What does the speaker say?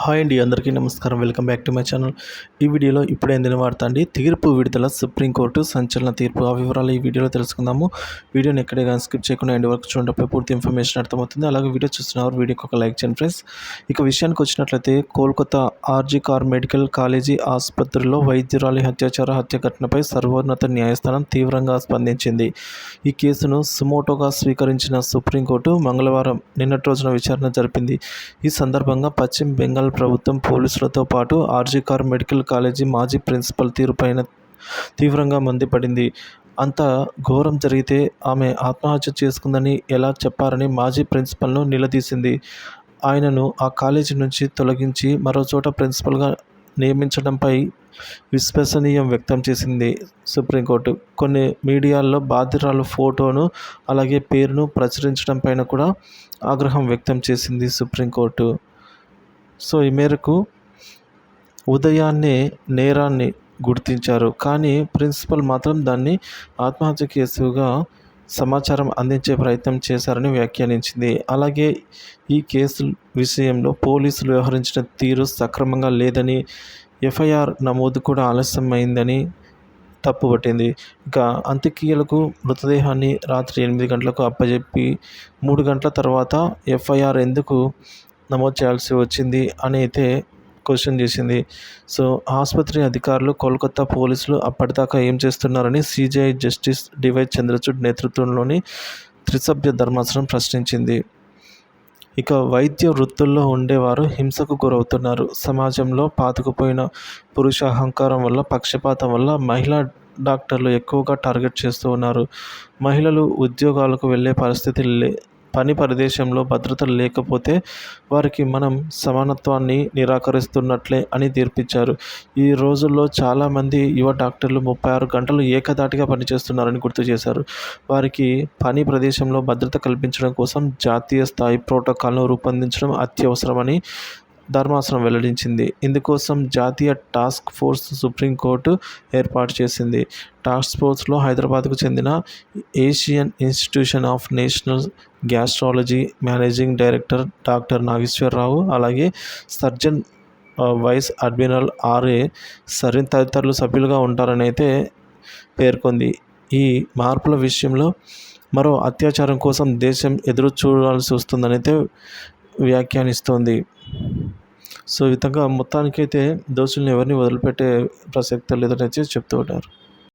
Hi అండి, అందరికీ నమస్కారం. Welcome back to my channel. ఈ వీడియోలో ఇప్పుడే అందిన వార్త అండి. తీర్పు విడుదల, సుప్రీంకోర్టు సంచలన తీర్పు. ఆ వివరాలు ఈ వీడియోలో తెలుసుకుందాము. వీడియోని ఎక్కడే కానీ స్కిప్ చేయకుండా ఎండ్ వరకు చూడటప్పుడు పూర్తి ఇన్ఫర్మేషన్ అర్థమవుతుంది. అలాగే వీడియో చూస్తున్నవారు వీడియోకి ఒక లైక్ చేయండి ఫ్రెండ్స్. ఇక విషయానికి వచ్చినట్లయితే, కోల్కతా ఆర్జీ కార్ మెడికల్ కాలేజీ ఆసుపత్రిలో వైద్యురాలి హత్య ఘటనపై సర్వోన్నత న్యాయస్థానం తీవ్రంగా స్పందించింది. ఈ కేసును సుమోటోగా స్వీకరించిన సుప్రీంకోర్టు మంగళవారం నిన్నటి రోజున విచారణ జరిపింది. ఈ సందర్భంగా పశ్చిమ బెంగాల్ ప్రభుత్వం పోలీసులతో పాటు ఆర్జీ కార్ మెడికల్ కాలేజీ మాజీ ప్రిన్సిపల్ తీరుపైన తీవ్రంగా మండిపడింది. అంత ఘోరం జరిగితే ఆమె ఆత్మహత్య చేసుకుందని ఎలా చెప్పారని మాజీ ప్రిన్సిపల్ను నిలదీసింది. ఆయనను ఆ కాలేజీ నుంచి తొలగించి మరో చోట ప్రిన్సిపల్గా నియమించడంపై విశ్వసనీయం వ్యక్తం చేసింది సుప్రీంకోర్టు. కొన్ని మీడియాల్లో బాధితురాలు ఫోటోను అలాగే పేరును ప్రచురించడంపైన కూడా ఆగ్రహం వ్యక్తం చేసింది సుప్రీంకోర్టు. సో ఈ మేరకు ఉదయాన్నే నేరాన్ని గుర్తించారు, కానీ ప్రిన్సిపల్ మాత్రం దాన్ని ఆత్మహత్య కేసుగా సమాచారం అందించే ప్రయత్నం చేశారని వ్యాఖ్యానించింది. అలాగే ఈ కేసు విషయంలో పోలీసులు వ్యవహరించిన తీరు సక్రమంగా లేదని, ఎఫ్ఐఆర్ నమోదు కూడా ఆలస్యమైందని తప్పుపట్టింది. ఇక అంత్యక్రియలకు మృతదేహాన్ని రాత్రి 8 గంటలకు అప్పజెప్పి 3 గంటల తర్వాత ఎఫ్ఐఆర్ ఎందుకు నమోదు చేయాల్సి వచ్చింది అని అయితే క్వశ్చన్ చేసింది. సో ఆసుపత్రి అధికారులు, కోల్కతా పోలీసులు అప్పటిదాకా ఏం చేస్తున్నారని సిజేఐ జస్టిస్ డివై చంద్రచూడ్ నేతృత్వంలోని త్రిసభ్య ధర్మాసనం ప్రశ్నించింది. ఇక వైద్య వృత్తుల్లో ఉండేవారు హింసకు గురవుతున్నారు. సమాజంలో పాతుకుపోయిన పురుష అహంకారం వల్ల, పక్షపాతం వల్ల మహిళా డాక్టర్లు ఎక్కువగా టార్గెట్ చేస్తూ ఉన్నారు. మహిళలు ఉద్యోగాలకు వెళ్ళే పరిస్థితి పని ప్రదేశంలో భద్రత లేకపోతే వారికి మనం సమానత్వాన్ని నిరాకరిస్తున్నట్లే అని తీర్పిచ్చారు. ఈ రోజుల్లో చాలామంది యువ డాక్టర్లు 36 గంటలు ఏకధాటిగా పనిచేస్తున్నారని గుర్తు చేశారు. వారికి పని ప్రదేశంలో భద్రత కల్పించడం కోసం జాతీయ స్థాయి ప్రోటోకాల్ను రూపొందించడం అత్యవసరమని ధర్మాసనం వెల్లడించింది. ఇందుకోసం జాతీయ టాస్క్ ఫోర్స్ సుప్రీంకోర్టు ఏర్పాటు చేసింది. టాస్క్ ఫోర్స్లో హైదరాబాద్కు చెందిన Asian institution of national gastrology managing director doctor Nageswara Rao, అలాగే surgeon vice admiral R A Sarin తదితరులు సభ్యులుగా ఉంటారని అయితే పేర్కొంది. ఈ మార్పుల విషయంలో మరో అత్యాచారం కోసం దేశం ఎదురు చూడాల్సి వస్తుందని అయితే వ్యాఖ్యానిస్తోంది. సో ఈ విధంగా మొత్తానికైతే దోషుల్ని ఎవరిని వదిలిపెట్టే ప్రసక్తి లేదని అయితే చెప్తూ ఉంటారు.